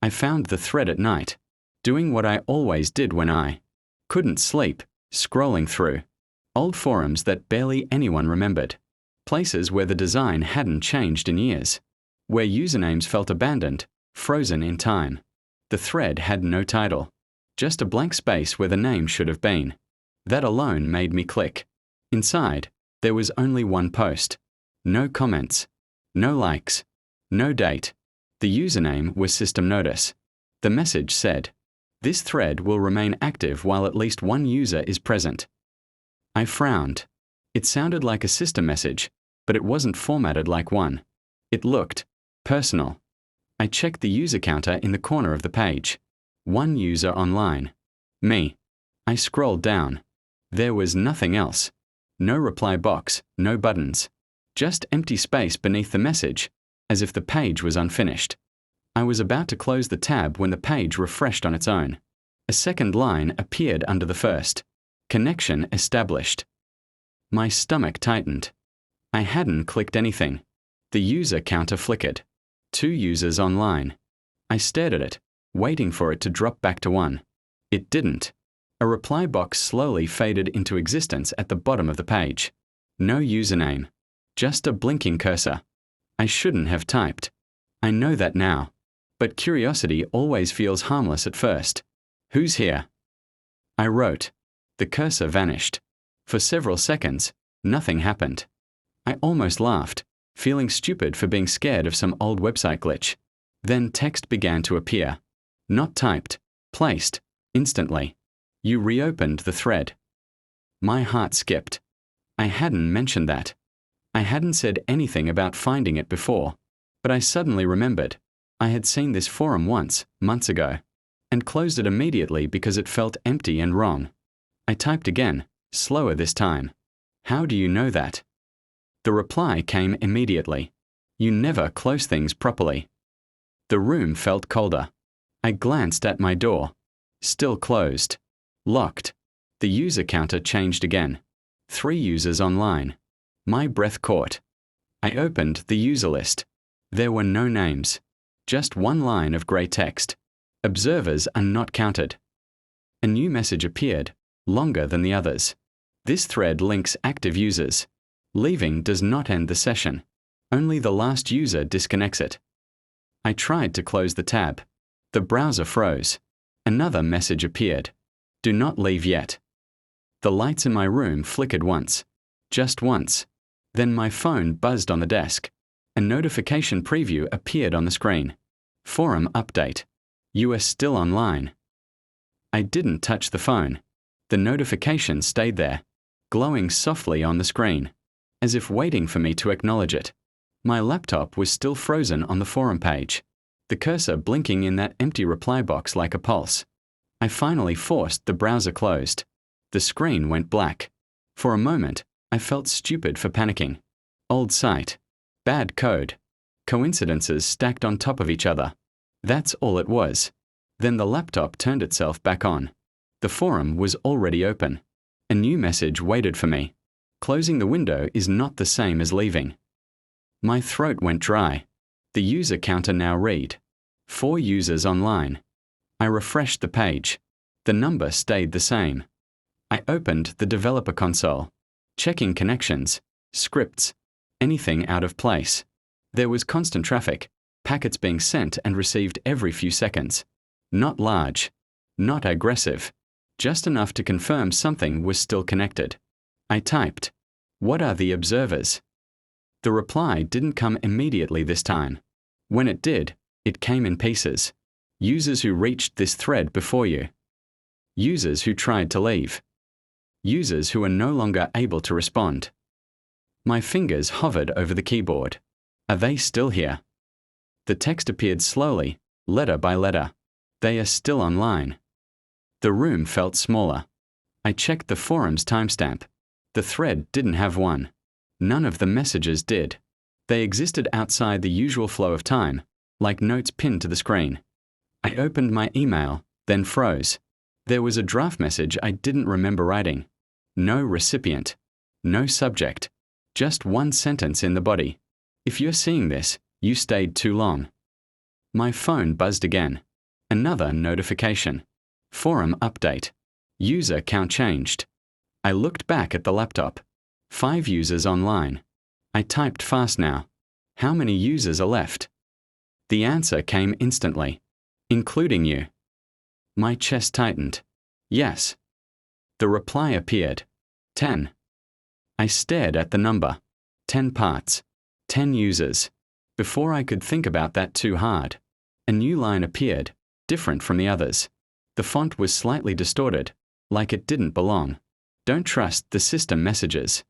I found the thread at night, doing what I always did when I couldn't sleep, scrolling through old forums that barely anyone remembered, places where the design hadn't changed in years, where usernames felt abandoned, frozen in time. The thread had no title, just a blank space where the name should have been. That alone made me click. Inside, there was only one post. No comments, no likes, no date. The username was System Notice. The message said, "This thread will remain active while at least one user is present." I frowned. It sounded like a system message, but it wasn't formatted like one. It looked personal. I checked the user counter in the corner of the page. One user online. Me. I scrolled down. There was nothing else. No reply box, no buttons. Just empty space beneath the message, as if the page was unfinished. I was about to close the tab when the page refreshed on its own. A second line appeared under the first. Connection established. My stomach tightened. I hadn't clicked anything. The user counter flickered. 2 users online. I stared at it, waiting for it to drop back to 1. It didn't. A reply box slowly faded into existence at the bottom of the page. No username. Just a blinking cursor. I shouldn't have typed. I know that now. But curiosity always feels harmless at first. Who's here? I wrote. The cursor vanished. For several seconds, nothing happened. I almost laughed, feeling stupid for being scared of some old website glitch. Then text began to appear. Not typed, placed, instantly. You reopened the thread. My heart skipped. I hadn't mentioned that. I hadn't said anything about finding it before, but I suddenly remembered. I had seen this forum once, months ago, and closed it immediately because it felt empty and wrong. I typed again, slower this time. How do you know that? The reply came immediately. You never close things properly. The room felt colder. I glanced at my door. Still closed. Locked. The user counter changed again. 3 users online. My breath caught. I opened the user list. There were no names. Just one line of grey text. Observers are not counted. A new message appeared, longer than the others. This thread links active users. Leaving does not end the session. Only the last user disconnects it. I tried to close the tab. The browser froze. Another message appeared. Do not leave yet. The lights in my room flickered once. Just once. Then my phone buzzed on the desk. A notification preview appeared on the screen. Forum update. You are still online. I didn't touch the phone. The notification stayed there, glowing softly on the screen, as if waiting for me to acknowledge it. My laptop was still frozen on the forum page, the cursor blinking in that empty reply box like a pulse. I finally forced the browser closed. The screen went black. For a moment, I felt stupid for panicking. Old site. Bad code. Coincidences stacked on top of each other. That's all it was. Then the laptop turned itself back on. The forum was already open. A new message waited for me. Closing the window is not the same as leaving. My throat went dry. The user counter now read. 4 users online. I refreshed the page. The number stayed the same. I opened the developer console, checking connections, scripts, anything out of place. There was constant traffic, packets being sent and received every few seconds. Not large, not aggressive, just enough to confirm something was still connected. I typed, "What are the observers?" The reply didn't come immediately this time. When it did, it came in pieces. Users who reached this thread before you. Users who tried to leave. Users who are no longer able to respond. My fingers hovered over the keyboard. Are they still here? The text appeared slowly, letter by letter. They are still online. The room felt smaller. I checked the forum's timestamp. The thread didn't have one. None of the messages did. They existed outside the usual flow of time, like notes pinned to the screen. I opened my email, then froze. There was a draft message I didn't remember writing. No recipient. No subject. Just one sentence in the body. If you're seeing this, you stayed too long. My phone buzzed again. Another notification. Forum update. User count changed. I looked back at the laptop. 5 users online. I typed fast now. How many users are left? The answer came instantly. Including you. My chest tightened. Yes. The reply appeared. 10. I stared at the number. 10 parts. 10 users. Before I could think about that too hard, a new line appeared, different from the others. The font was slightly distorted, like it didn't belong. Don't trust the system messages.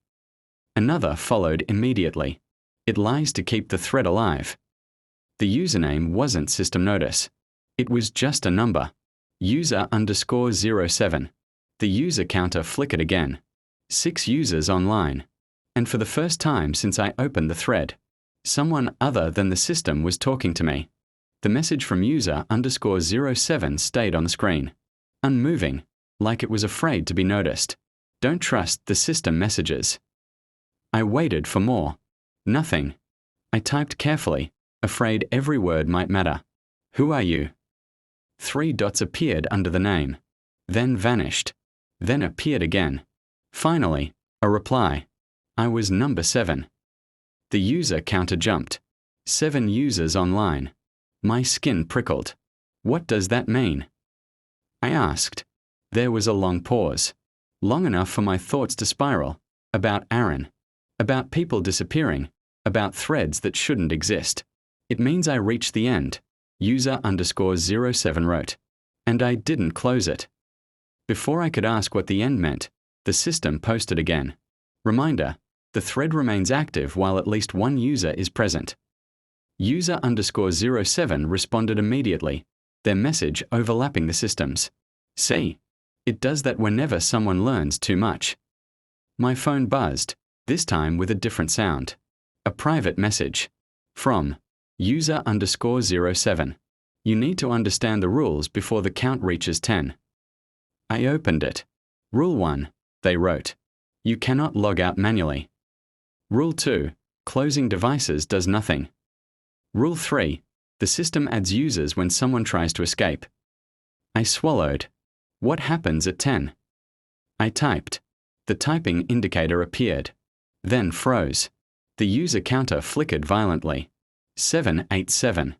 Another followed immediately. It lies to keep the thread alive. The username wasn't system notice. It was just a number. User_07. The user counter flickered again. 6 users online. And for the first time since I opened the thread, someone other than the system was talking to me. The message from user_07 stayed on the screen, unmoving, like it was afraid to be noticed. Don't trust the system messages. I waited for more. Nothing. I typed carefully, afraid every word might matter. Who are you? 3 dots appeared under the name, then vanished, then appeared again. Finally, a reply. I was number 7. The user counter jumped. 7 users online. My skin prickled. What does that mean? I asked. There was a long pause. Long enough for my thoughts to spiral. About Aaron. About people disappearing. About threads that shouldn't exist. It means I reached the end. User_07 wrote. And I didn't close it. Before I could ask what the end meant, the system posted again. Reminder. The thread remains active while at least one user is present. User_07 responded immediately, their message overlapping the systems. See? It does that whenever someone learns too much. My phone buzzed, this time with a different sound. A private message. From User_07. You need to understand the rules before the count reaches 10. I opened it. Rule 1, they wrote. You cannot log out manually. Rule 2, closing devices does nothing. Rule 3, the system adds users when someone tries to escape. I swallowed. What happens at 10? I typed. The typing indicator appeared, then froze. The user counter flickered violently. 787.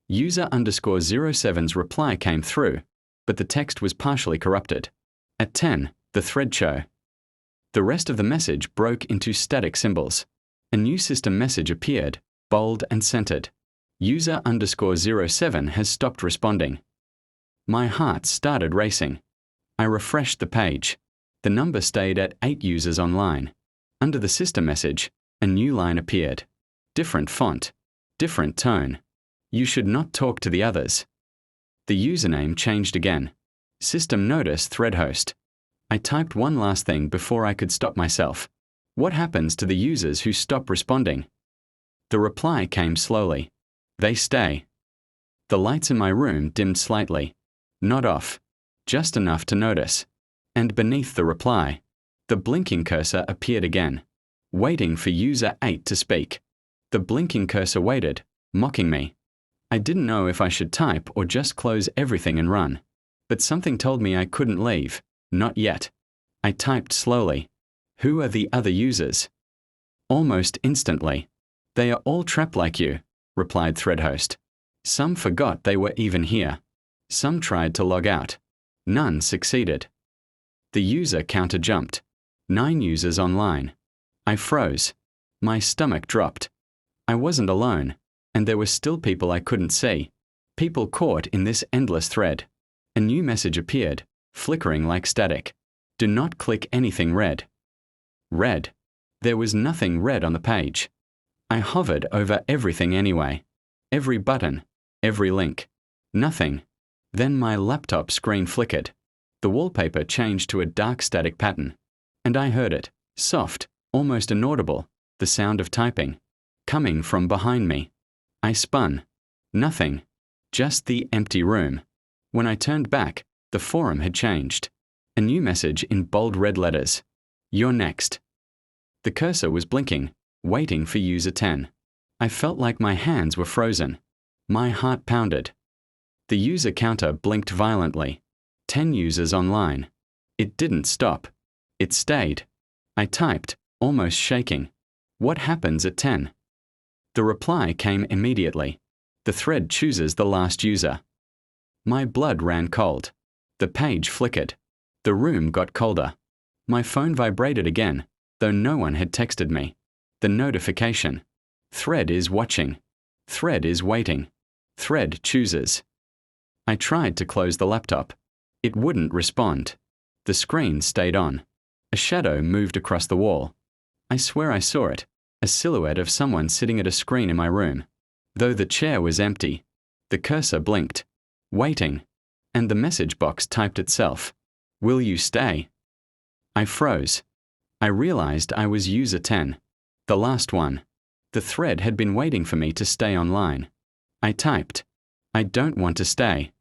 User_07's reply came through, but the text was partially corrupted. At 10, the thread show. The rest of the message broke into static symbols. A new system message appeared, bold and centered. User_07 has stopped responding. My heart started racing. I refreshed the page. The number stayed at 8 users online. Under the system message, a new line appeared. Different font. Different tone. You should not talk to the others. The username changed again. System notice thread host. I typed one last thing before I could stop myself. What happens to the users who stop responding? The reply came slowly. They stay. The lights in my room dimmed slightly. Not off. Just enough to notice. And beneath the reply, the blinking cursor appeared again, waiting for user 8 to speak. The blinking cursor waited, mocking me. I didn't know if I should type or just close everything and run. But something told me I couldn't leave. Not yet. I typed slowly. Who are the other users? Almost instantly. They are all trapped like you, replied ThreadHost. Some forgot they were even here. Some tried to log out. None succeeded. The user counter jumped. 9 users online. I froze. My stomach dropped. I wasn't alone, and there were still people I couldn't see. People caught in this endless thread. A new message appeared, flickering like static. Do not click anything red. Red. There was nothing red on the page. I hovered over everything anyway. Every button, every link. Nothing. Then my laptop screen flickered. The wallpaper changed to a dark static pattern. And I heard it, soft, almost inaudible, the sound of typing, coming from behind me. I spun. Nothing. Just the empty room. When I turned back, the forum had changed. A new message in bold red letters. You're next. The cursor was blinking, waiting for user 10. I felt like my hands were frozen. My heart pounded. The user counter blinked violently. 10 users online. It didn't stop. It stayed. I typed, almost shaking. What happens at 10? The reply came immediately. The thread chooses the last user. My blood ran cold. The page flickered. The room got colder. My phone vibrated again, though no one had texted me. The notification. Thread is watching. Thread is waiting. Thread chooses. I tried to close the laptop. It wouldn't respond. The screen stayed on. A shadow moved across the wall. I swear I saw it, a silhouette of someone sitting at a screen in my room. Though the chair was empty, the cursor blinked. Waiting. And the message box typed itself. Will you stay? I froze. I realized I was user 10. The last one. The thread had been waiting for me to stay online. I typed, I don't want to stay.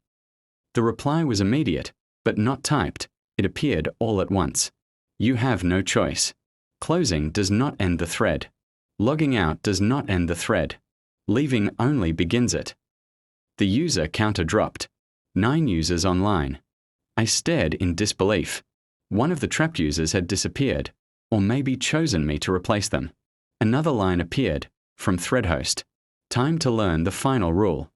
The reply was immediate, but not typed. It appeared all at once. You have no choice. Closing does not end the thread. Logging out does not end the thread. Leaving only begins it. The user counter dropped. 9 users online. I stared in disbelief. One of the trapped users had disappeared, or maybe chosen me to replace them. Another line appeared, from thread host. Time to learn the final rule.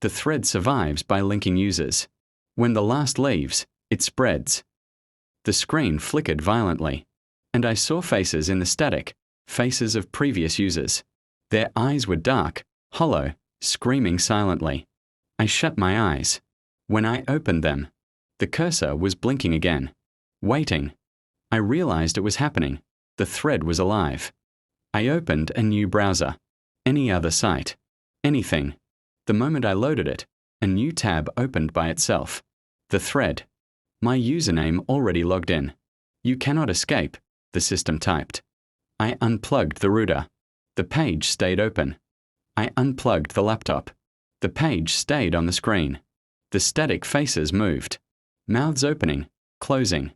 The thread survives by linking users. When the last leaves, it spreads. The screen flickered violently, and I saw faces in the static, faces of previous users. Their eyes were dark, hollow, screaming silently. I shut my eyes. When I opened them, the cursor was blinking again. Waiting. I realized it was happening. The thread was alive. I opened a new browser. Any other site. Anything. The moment I loaded it, a new tab opened by itself. The thread. My username already logged in. You cannot escape, the system typed. I unplugged the router. The page stayed open. I unplugged the laptop. The page stayed on the screen. The static faces moved. Mouths opening, closing,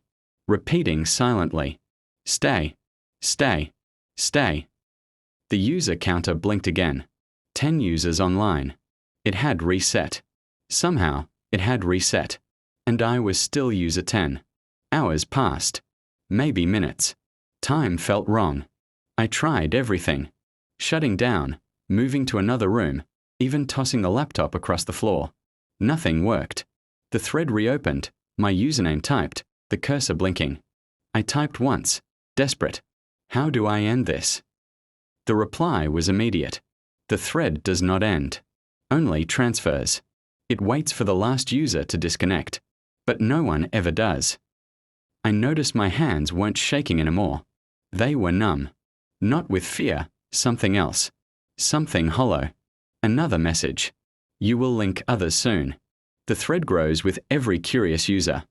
repeating silently. Stay, stay, stay. The user counter blinked again. 10 users online. It had reset. Somehow, it had reset. And I was still user 10. Hours passed. Maybe minutes. Time felt wrong. I tried everything. Shutting down, moving to another room, even tossing the laptop across the floor. Nothing worked. The thread reopened, my username typed, the cursor blinking. I typed once, desperate. How do I end this? The reply was immediate. The thread does not end. Only transfers. It waits for the last user to disconnect. But no one ever does. I noticed my hands weren't shaking anymore. They were numb. Not with fear, something else. Something hollow. Another message. You will link others soon. The thread grows with every curious user.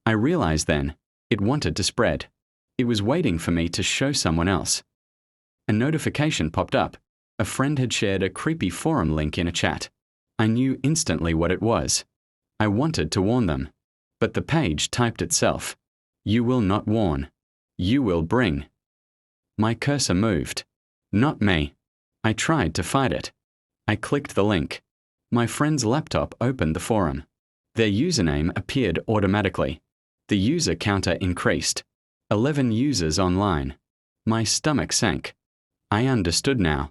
I realized then, it wanted to spread. It was waiting for me to show someone else. A notification popped up. A friend had shared a creepy forum link in a chat. I knew instantly what it was. I wanted to warn them. But the page typed itself. You will not warn. You will bring. My cursor moved. Not me. I tried to fight it. I clicked the link. My friend's laptop opened the forum. Their username appeared automatically. The user counter increased. 11 users online. My stomach sank. I understood now.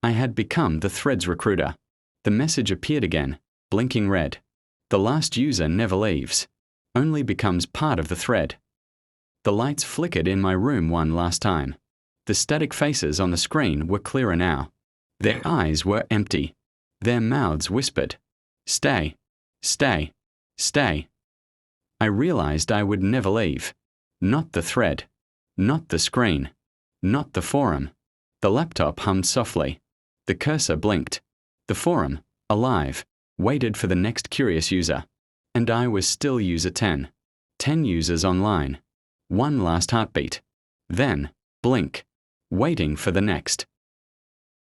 I had become the thread's recruiter. The message appeared again, blinking red. The last user never leaves, only becomes part of the thread. The lights flickered in my room one last time. The static faces on the screen were clearer now. Their eyes were empty. Their mouths whispered, "Stay, stay, stay." I realized I would never leave. Not the thread. Not the screen. Not the forum. The laptop hummed softly. The cursor blinked. The forum, alive, waited for the next curious user. And I was still user 10. 10 users online. One last heartbeat. Then, blink. Waiting for the next.